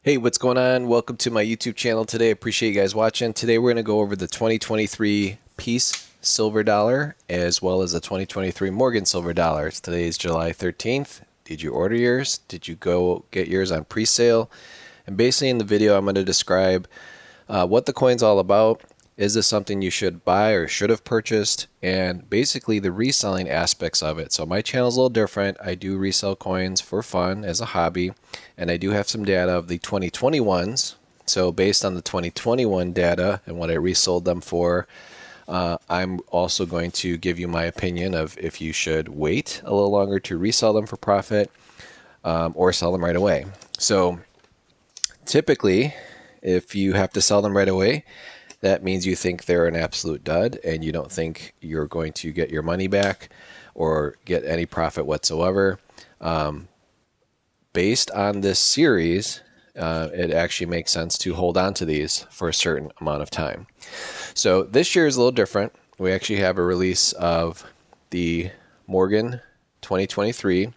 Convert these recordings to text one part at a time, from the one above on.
Hey, what's going on? Welcome to my YouTube channel today. Appreciate you guys watching. Today we're going to go over the 2023 Peace Silver Dollar as well as the 2023 Morgan Silver Dollars. Today is July 13th. Did you order yours? Did you go get yours on pre-sale? And basically in the video I'm going to describe what the coin's all about. Is this something you should buy or should have purchased? And basically the reselling aspects of it. So my channel's a little different. I do resell coins for fun as a hobby, and I do have some data of the 2021s. So based on the 2021 data and what I resold them for, I'm also going to give you my opinion of if you should wait a little longer to resell them for profit or sell them right away. So typically, if you have to sell them right away, that means you think they're an absolute dud and you don't think you're going to get your money back or get any profit whatsoever. Based on this series, it actually makes sense to hold on to these for a certain amount of time. So this year is a little different. We actually have a release of the Morgan 2023,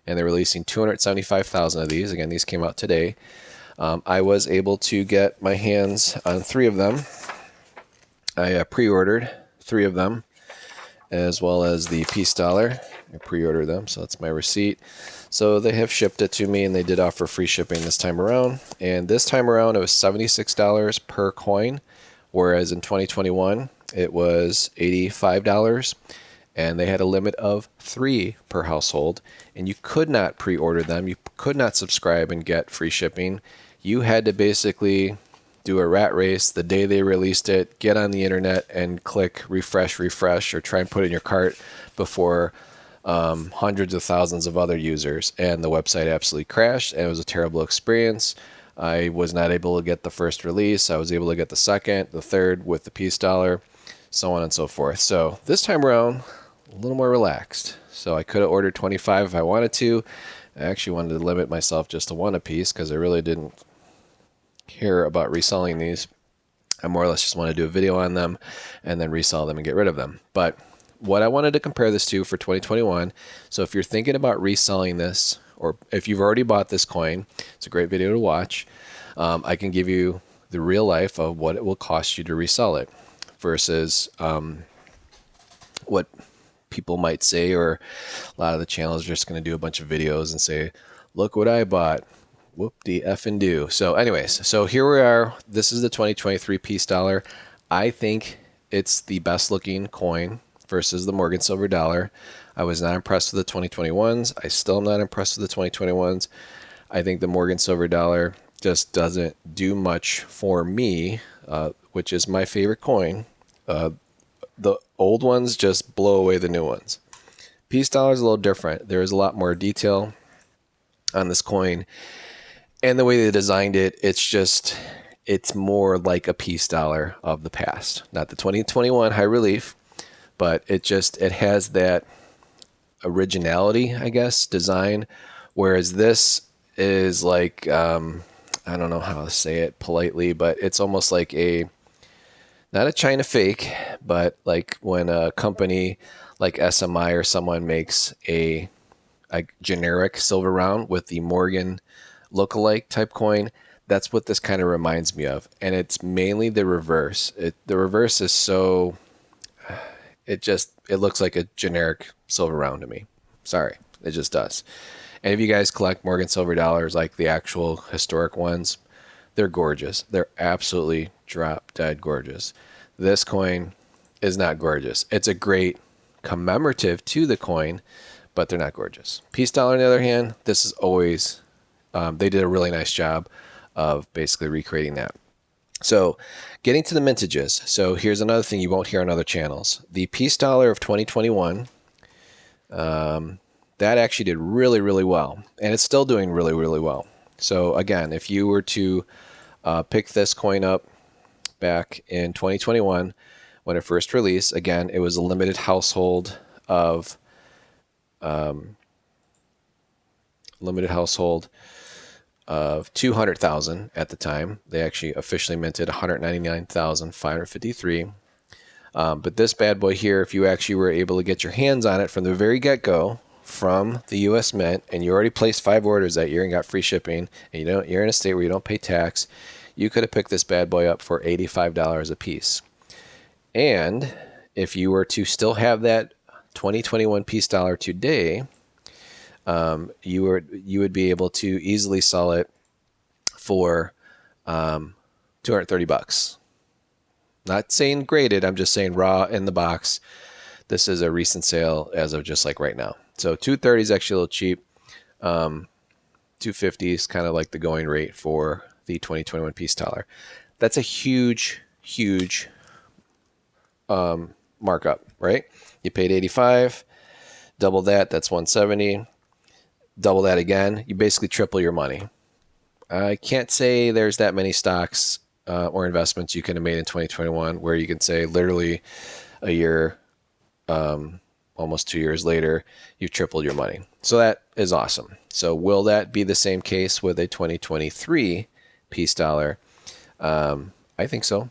and they're releasing 275,000 of these. Again, these came out today. I was able to get my hands on 3 of them. I pre-ordered 3 of them, as well as the Peace Dollar. I pre-ordered them, so that's my receipt. So they have shipped it to me, and they did offer free shipping this time around. And this time around, it was $76 per coin, whereas in 2021, it was $85. And they had a limit of 3 per household, and you could not pre-order them. You could not subscribe and get free shipping. You had to basically do a rat race the day they released it, get on the internet and click refresh, or try and put it in your cart before hundreds of thousands of other users. And the website absolutely crashed, and it was a terrible experience. I was not able to get the first release. I was able to get the second, the third with the Peace Dollar, so on and so forth. So this time around, a little more relaxed. So I could have ordered 25 if I wanted to. I actually wanted to limit myself just to 1 a piece because I really didn't care about reselling these. I more or less just want to do a video on them and then resell them and get rid of them. But what I wanted to compare this to for 2021, so if you're thinking about reselling this, or if you've already bought this coin, it's a great video to watch. I can give you the real life of what it will cost you to resell it versus what people might say, or a lot of the channels are just going to do a bunch of videos and say, look what I bought. Whoop de effing do. So anyways, so here we are. This is the 2023 Peace Dollar. I think it's the best looking coin versus the Morgan Silver Dollar. I was not impressed with the 2021s. I still am not impressed with the 2021s. I think the Morgan Silver Dollar just doesn't do much for me, which is my favorite coin. The old ones just blow away the new ones. Peace Dollar is a little different. There is a lot more detail on this coin. And the way they designed it, it's more like a Peace Dollar of the past. Not the 2021 high relief, but it has that originality, I guess, design. Whereas this is like, I don't know how to say it politely, but it's almost like not a China fake, but like when a company like SMI or someone makes a generic silver round with the Morgan lookalike type coin, that's what this kind of reminds me of. And it's mainly the reverse. The reverse is so, it looks like a generic silver round to me. Sorry, it just does. And if you guys collect Morgan Silver Dollars, like the actual historic ones, they're gorgeous. They're absolutely drop dead gorgeous. This coin is not gorgeous. It's a great commemorative to the coin, but they're not gorgeous. Peace Dollar, on the other hand, this is always, they did a really nice job of basically recreating that. So getting to the mintages. So here's another thing you won't hear on other channels. The Peace Dollar of 2021, that actually did really, really well. And it's still doing really, really well. So again, if you were to pick this coin up back in 2021 when it first released, again, it was a limited household of 200,000 at the time. They actually officially minted 199,553. But this bad boy here, if you actually were able to get your hands on it from the very get-go from the U.S. Mint and you already placed 5 orders that year and got free shipping, and you're in a state where you don't pay tax, you could have picked this bad boy up for $85 a piece. And if you were to still have that 2021 Peace Dollar today, you would be able to easily sell it for $230. Not saying graded, I'm just saying raw in the box. This is a recent sale as of just like right now. So $230 is actually a little cheap. $250 is kind of like the going rate for the 2021 Peace Dollar. That's a huge markup, right? You paid 85, double that, that's 170. Double that again, you basically triple your money. I can't say there's that many stocks or investments you can have made in 2021 where you can say literally a year, almost 2 years later, you've tripled your money. So that is awesome. So will that be the same case with a 2023 Peace Dollar? I think so.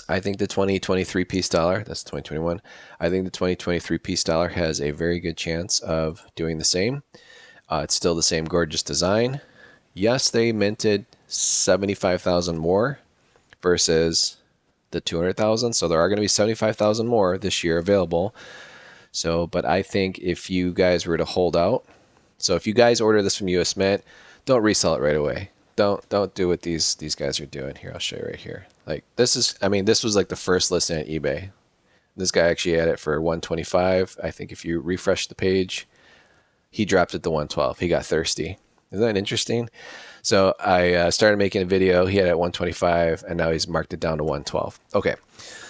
I think the 2023 Peace Dollar, that's 2021, I think the 2023 Peace Dollar has a very good chance of doing the same. It's still the same gorgeous design. Yes, they minted 75,000 more versus the 200,000. So there are going to be 75,000 more this year available. So, but I think if you guys were to hold out, so if you guys order this from US Mint, don't resell it right away. Don't do what these guys are doing here. I'll show you right here. Like this is, I mean, this was like the first listing on eBay. This guy actually had it for 125. I think if you refresh the page, he dropped it to 112. He got thirsty. Isn't that interesting? So I started making a video. He had it at 125, and now he's marked it down to 112. Okay.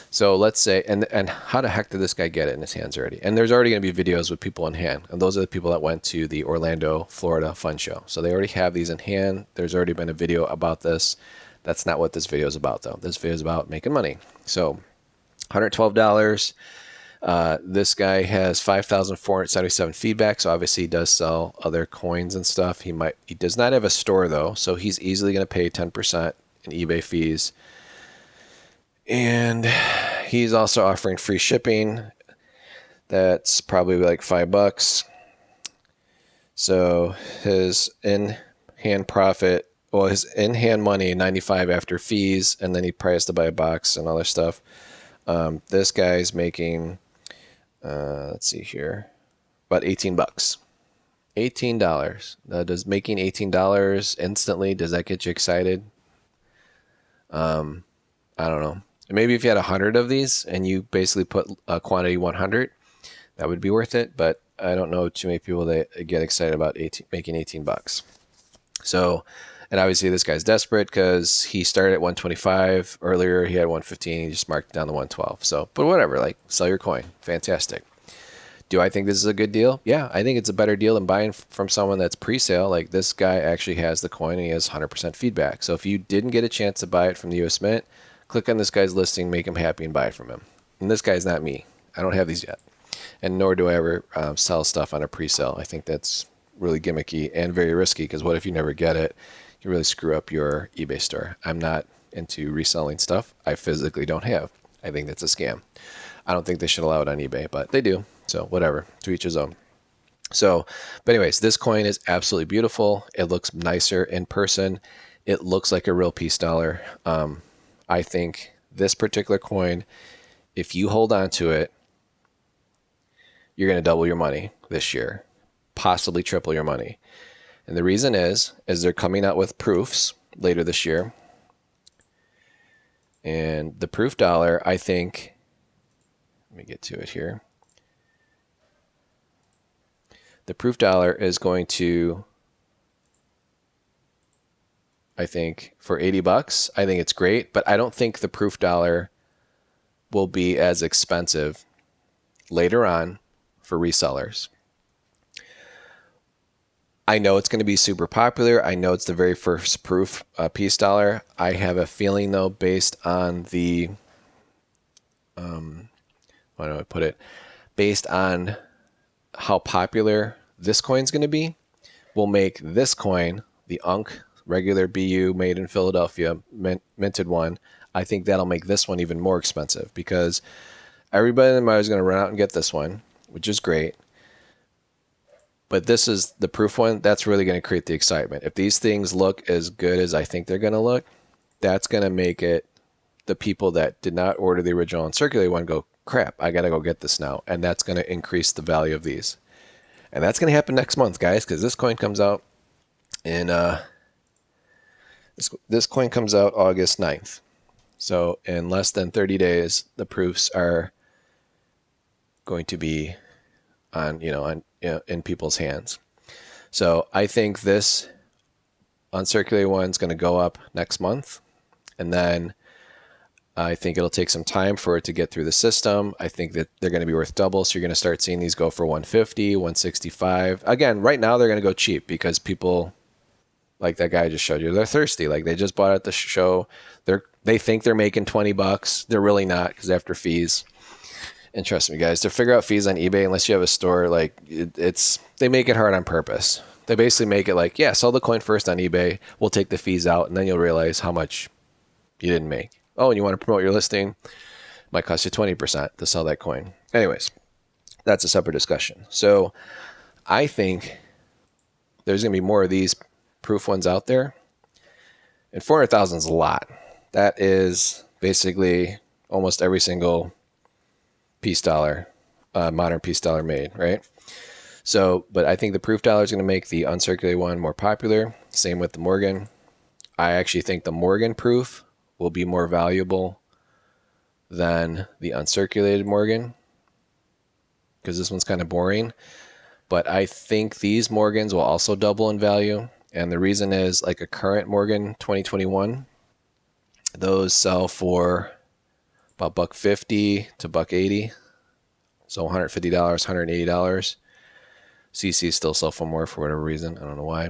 So let's say, and how the heck did this guy get it in his hands already? And there's already going to be videos with people in hand. And those are the people that went to the Orlando, Florida Fun Show. So they already have these in hand. There's already been a video about this. That's not what this video is about, though. This video is about making money. So $112. This guy has 5,477 feedback. So obviously he does sell other coins and stuff. He does not have a store, though. So he's easily going to pay 10% in eBay fees. And he's also offering free shipping. That's probably like $5. So his in-hand profit, well, his in-hand money, 95 after fees, and then he probably has to buy a box and other stuff. This guy's making, let's see here, about $18. $18. Does making $18 instantly, does that get you excited? I don't know. Maybe if you had 100 of these and you basically put a quantity 100, that would be worth it. But I don't know too many people that get excited about making $18. So, and obviously this guy's desperate because he started at 125 earlier. He had 115. He just marked it down to 112. So, but whatever, like sell your coin. Fantastic. Do I think this is a good deal? Yeah, I think it's a better deal than buying from someone that's pre-sale. Like this guy actually has the coin and he has 100% feedback. So if you didn't get a chance to buy it from the US Mint, click on this guy's listing, make him happy, and buy it from him. And this guy's not me. I don't have these yet. And nor do I ever sell stuff on a pre-sale. I think that's really gimmicky and very risky because what if you never get it? You really screw up your eBay store. I'm not into reselling stuff I physically don't have. I think that's a scam. I don't think they should allow it on eBay, but they do. So whatever, to each his own. So, but anyways, this coin is absolutely beautiful. It looks nicer in person. It looks like a real Peace Dollar. I think this particular coin, if you hold on to it, you're going to double your money this year, possibly triple your money. And the reason is they're coming out with proofs later this year. And the proof dollar, I think, let me get to it here. The proof dollar is going to, I think, for $80, I think it's great, but I don't think the proof dollar will be as expensive later on for resellers. I know it's going to be super popular. I know it's the very first proof Peace Dollar. I have a feeling, though, based on the, how do I put it? Based on how popular this coin's going to be, will make this coin, the UNC regular BU made in Philadelphia, minted one. I think that'll make this one even more expensive because everybody in the market is going to run out and get this one, which is great. But this is the proof one. That's really going to create the excitement. If these things look as good as I think they're going to look, that's going to make it the people that did not order the original uncirculated one go, crap, I got to go get this now. And that's going to increase the value of these. And that's going to happen next month, guys, because this coin comes out in this coin comes out August 9th. So in less than 30 days, the proofs are going to be in people's hands. So I think this uncirculated one is going to go up next month, and then I think it'll take some time for it to get through the system. I think that they're going to be worth double, so you're going to start seeing these go for 150, 165. Again, right now they're going to go cheap because people, like that guy I just showed you, they're thirsty. Like they just bought it at the show. They think they're making $20. They're really not, because after fees. And trust me, guys, to figure out fees on eBay, unless you have a store, like they make it hard on purpose. They basically make it like, yeah, sell the coin first on eBay. We'll take the fees out, and then you'll realize how much you didn't make. Oh, and you want to promote your listing? Might cost you 20% to sell that coin. Anyways, that's a separate discussion. So I think there's going to be more of these proof ones out there. And 400,000 is a lot. That is basically almost every single peace dollar, modern peace dollar made, right? So, but I think the proof dollar is going to make the uncirculated one more popular. Same with the Morgan. I actually think the Morgan proof will be more valuable than the uncirculated Morgan, because this one's kind of boring. But I think these Morgans will also double in value. And the reason is, like a current Morgan 2021, those sell for about $150 to $180. So $150, $180. CC still sell for more for whatever reason. I don't know why.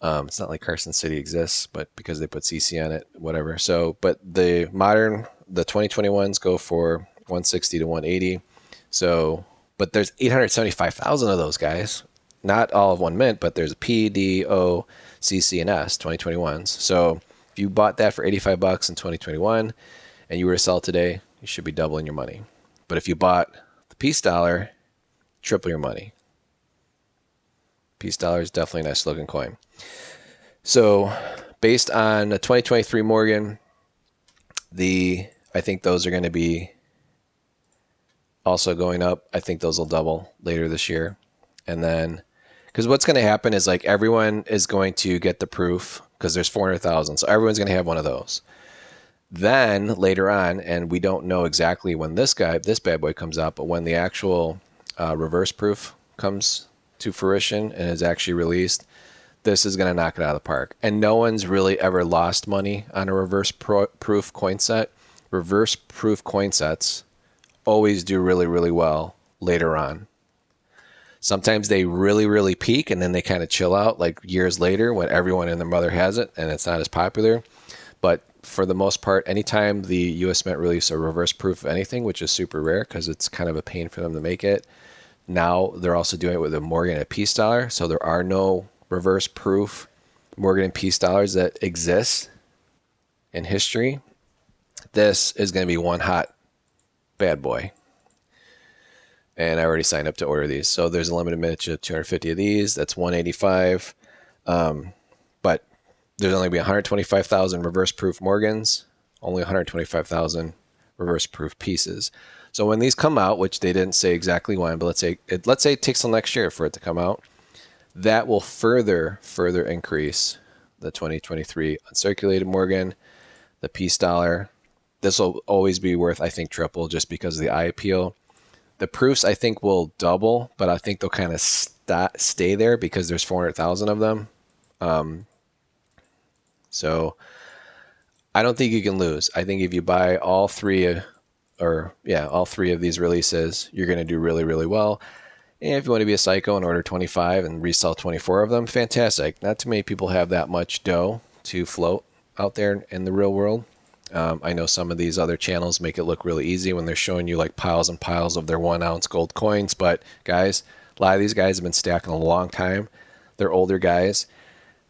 It's not like Carson City exists, but because they put CC on it, whatever. So, but the 2021s go for 160 to 180. So, but there's 875,000 of those guys. Not all of one mint, but there's a P, D, O, CC, and S 2021s. So if you bought that for $85 in 2021 and you were to sell today, you should be doubling your money. But if you bought the peace dollar, triple your money. Peace dollar is definitely a nice looking coin. So based on the 2023 Morgan, I think those are going to be also going up. I think those will double later this year. And then, because what's going to happen is, like, everyone is going to get the proof because there's 400,000. So everyone's going to have one of those. Then later on, and we don't know exactly when this bad boy comes out, but when the actual reverse proof comes to fruition and is actually released, this is going to knock it out of the park. And no one's really ever lost money on a reverse proof coin set. Reverse proof coin sets always do really, really well later on. Sometimes they really, really peak and then they kind of chill out like years later when everyone and their mother has it and it's not as popular. But for the most part, anytime the US Mint release a reverse proof of anything, which is super rare because it's kind of a pain for them to make it, now they're also doing it with a Morgan and peace dollar. So there are no reverse proof Morgan and peace dollars that exist in history. This is going to be one hot bad boy. And I already signed up to order these. So there's a limited miniature of 250 of these. That's 185. But there's only be 125,000 reverse proof Morgans, only 125,000 reverse proof pieces. So when these come out, which they didn't say exactly when, but let's say it takes till next year for it to come out, that will further increase the 2023 uncirculated Morgan, the peace dollar. This will always be worth, I think, triple just because of the eye appeal. The proofs, I think, will double, but I think they'll kind of stay there because there's 400,000 of them. So I don't think you can lose. I think if you buy all three of these releases, you're going to do really, really well. And if you want to be a psycho and order 25 and resell 24 of them, fantastic. Not too many people have that much dough to float out there in the real world. I know some of these other channels make it look really easy when they're showing you like piles and piles of their 1 ounce gold coins. But guys, a lot of these guys have been stacking a long time. They're older guys.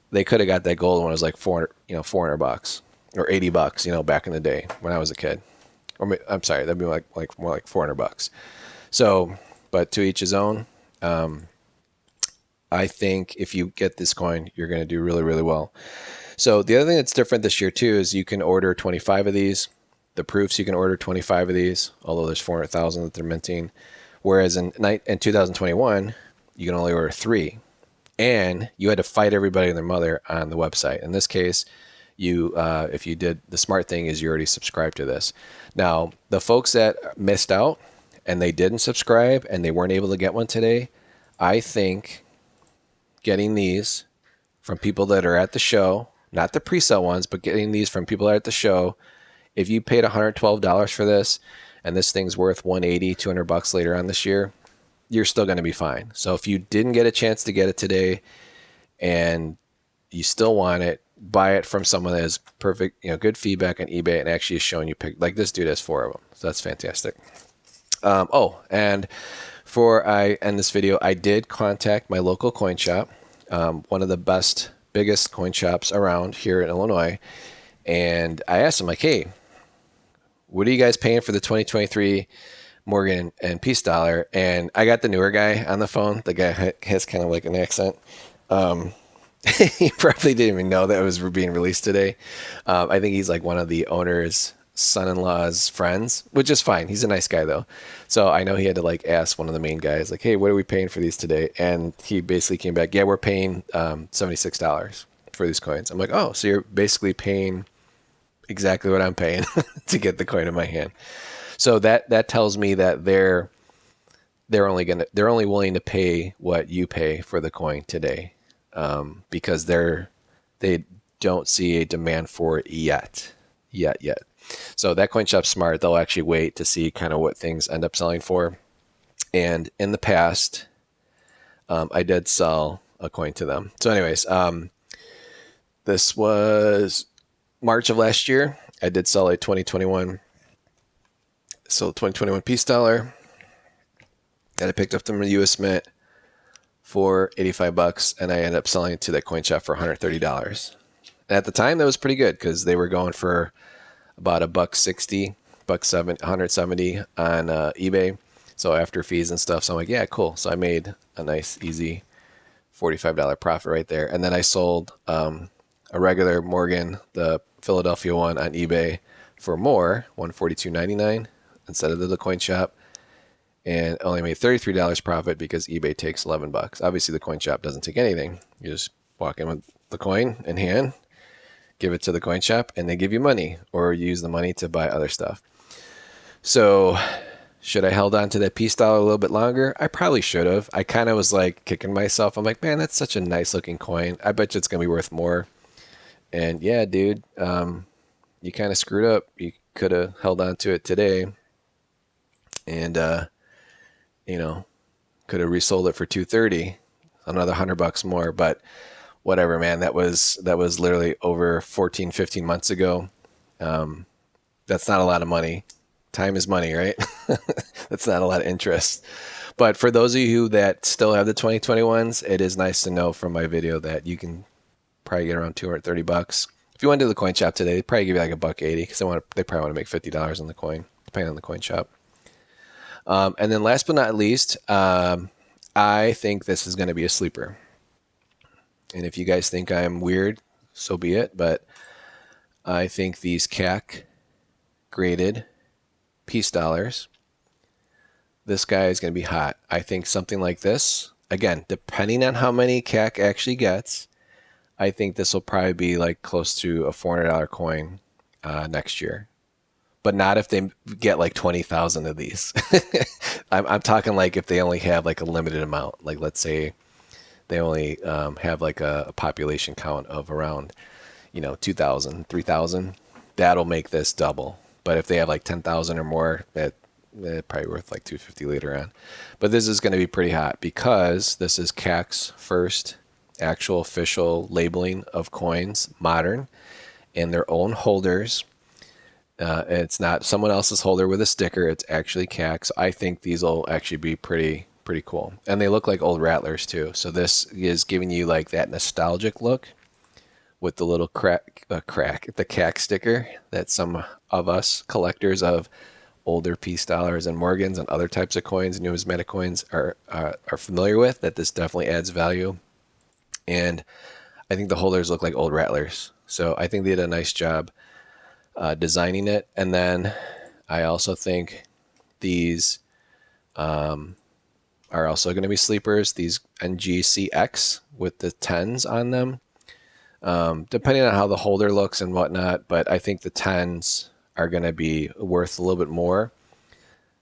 They could have got that gold when it was like $400 or $80, back in the day when I was a kid. Or I'm sorry, that'd be like more like $400. So, but to each his own. I think if you get this coin, you're going to do really, really well. So the other thing that's different this year too is you can order 25 of these. The proofs, you can order 25 of these, although there's 400,000 that they're minting. Whereas in 2021, you can only order 3. And you had to fight everybody and their mother on the website. In this case, you if you did, the smart thing is you already subscribed to this. Now, the folks that missed out and they didn't subscribe and they weren't able to get one today, I think getting these from people that are at the show, not the pre-sale ones, but getting these from people that are at the show, if you paid $112 for this and this thing's worth $180, $200 later on this year, you're still going to be fine. So if you didn't get a chance to get it today and you still want it, buy it from someone that has perfect, good feedback on eBay and actually is showing you like this dude has 4 of them. So that's fantastic. And before I end this video, I did contact my local coin shop, one of the biggest coin shops around here in Illinois. And I asked them, like, hey, what are you guys paying for the 2023 Morgan and Peace Dollar? And I got the newer guy on the phone. The guy has kind of like an accent. He probably didn't even know that it was being released today. I think he's like one of the owner's son-in-law's friends, which is fine. He's a nice guy though. So I know he had to like ask one of the main guys, like, hey, what are we paying for these today? And he basically came back, yeah, we're paying $76 for these coins. I'm like, oh, so you're basically paying exactly what I'm paying to get the coin in my hand. So that tells me that they're only willing to pay what you pay for the coin today, because they don't see a demand for it yet. So that coin shop's smart. They'll actually wait to see kind of what things end up selling for. And in the past, I did sell a coin to them. So anyways, this was March of last year. I did sell a 2021 Peace Dollar that I picked up from the US Mint for $85, and I ended up selling it to that coin shop for $130. And at the time, that was pretty good because they were going for about $160, $170 on eBay. So after fees and stuff, so I'm like, yeah, cool. So I made a nice, easy $45 profit right there. And then I sold a regular Morgan, the Philadelphia one, on eBay for more, $142.99 instead of the coin shop, and only made $33 profit because eBay takes $11. Obviously, the coin shop doesn't take anything. You just walk in with the coin in hand, give it to the coin shop, and they give you money, or use the money to buy other stuff. So should I held on to that Peace Dollar a little bit longer? I probably should have. I kind of was like kicking myself. I'm like, man, that's such a nice looking coin. I bet you it's going to be worth more. And yeah, dude, you kind of screwed up. You could have held on to it today and, could have resold it for $230, another $100 more, but whatever, man. That was literally over 14, 15 months ago. That's not a lot of money. Time is money, right? That's not a lot of interest. But for those of you that still have the 2021s, it is nice to know from my video that you can probably get around $230. If you went to the coin shop today, they'd probably give you like $1.80 because they probably want to make $50 on the coin, depending on the coin shop. And then last but not least, I think this is going to be a sleeper. And if you guys think I'm weird, so be it. But I think these CAC graded Peace Dollars, this guy is going to be hot. I think something like this, again, depending on how many CAC actually gets, I think this will probably be like close to a $400 coin next year. But not if they get like 20,000 of these. I'm talking like if they only have like a limited amount. Like let's say they only have like a population count of around, 2,000, 3,000. That'll make this double. But if they have like 10,000 or more, that's probably worth like $250 later on. But this is going to be pretty hot because this is CAC's first actual official labeling of coins, modern, and their own holders. It's not someone else's holder with a sticker. It's actually CAC. So I think these will actually be pretty cool. And they look like old Rattlers too. So this is giving you like that nostalgic look with the little the CAC sticker that some of us collectors of older Peace dollars and Morgans and other types of coins, numismatic coins, are familiar with, that this definitely adds value. And I think the holders look like old rattlers. So I think they did a nice job designing it. And then I also think these are also going to be sleepers, these NGCX with the 10s on them, depending on how the holder looks and whatnot. But I think the 10s are going to be worth a little bit more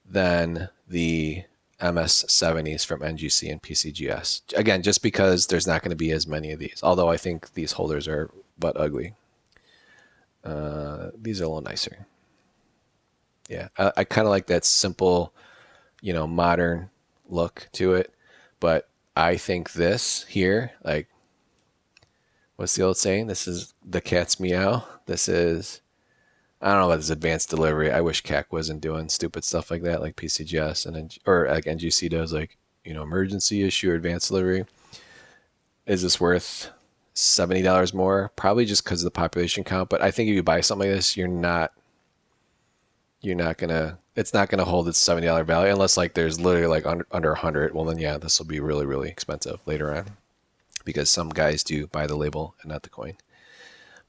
than the MS70s from NGC and PCGS. Again, just because there's not going to be as many of these, although I think these holders are butt ugly. These are a little nicer. Yeah, I kind of like that simple, modern look to it. But I think this here, like, what's the old saying? This is the cat's meow. This is, I don't know about this advanced delivery. I wish CAC wasn't doing stupid stuff like that, like PCGS or like NGC does, like, emergency issue or advanced delivery. Is this worth $70 more? Probably just because of the population count. But I think if you buy something like this, it's not gonna hold its $70 value unless like there's literally like under 100. Well, then yeah, this will be really, really expensive later on, because some guys do buy the label and not the coin.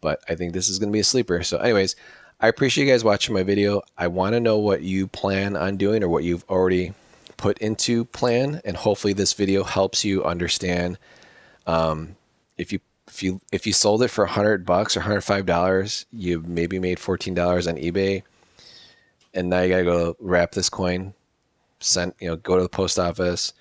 But I think this is gonna be a sleeper. So anyways, I appreciate you guys watching my video. I want to know what you plan on doing or what you've already put into plan, and hopefully this video helps you understand. If you sold it for $100 or $105, you maybe made $14 on eBay, and now you gotta go wrap this coin, go to the post office,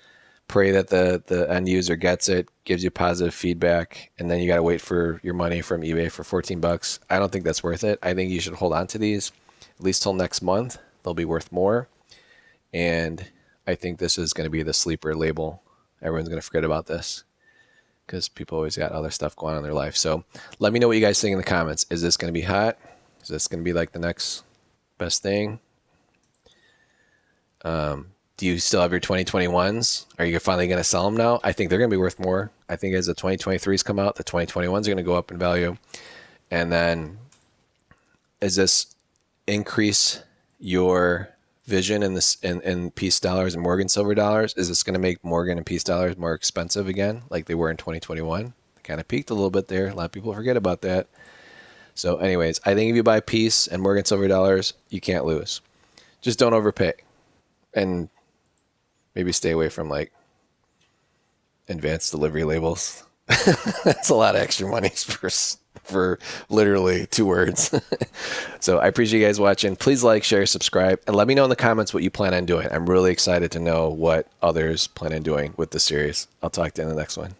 pray that the end user gets it, gives you positive feedback, and then you gotta wait for your money from eBay for $14. I don't think that's worth it. I think you should hold on to these at least till next month. They'll be worth more, and I think this is going to be the sleeper label. Everyone's going to forget about this because people always got other stuff going on in their life. So let me know what you guys think in the comments. Is this going to be hot? Is this going to be like the next best thing? Do you still have your 2021s? Are you finally going to sell them now? I think they're going to be worth more. I think as the 2023s come out, the 2021s are going to go up in value. And then is this increase your vision in this in Peace dollars and Morgan silver dollars? Is this going to make Morgan and Peace dollars more expensive again, like they were in 2021? They kind of peaked a little bit there. A lot of people forget about that. So anyways, I think if you buy Peace and Morgan silver dollars, you can't lose. Just don't overpay, and maybe stay away from like advanced delivery labels. That's a lot of extra money for literally 2 words. So I appreciate you guys watching. Please like, share, subscribe, and let me know in the comments what you plan on doing. I'm really excited to know what others plan on doing with the series. I'll talk to you in the next one.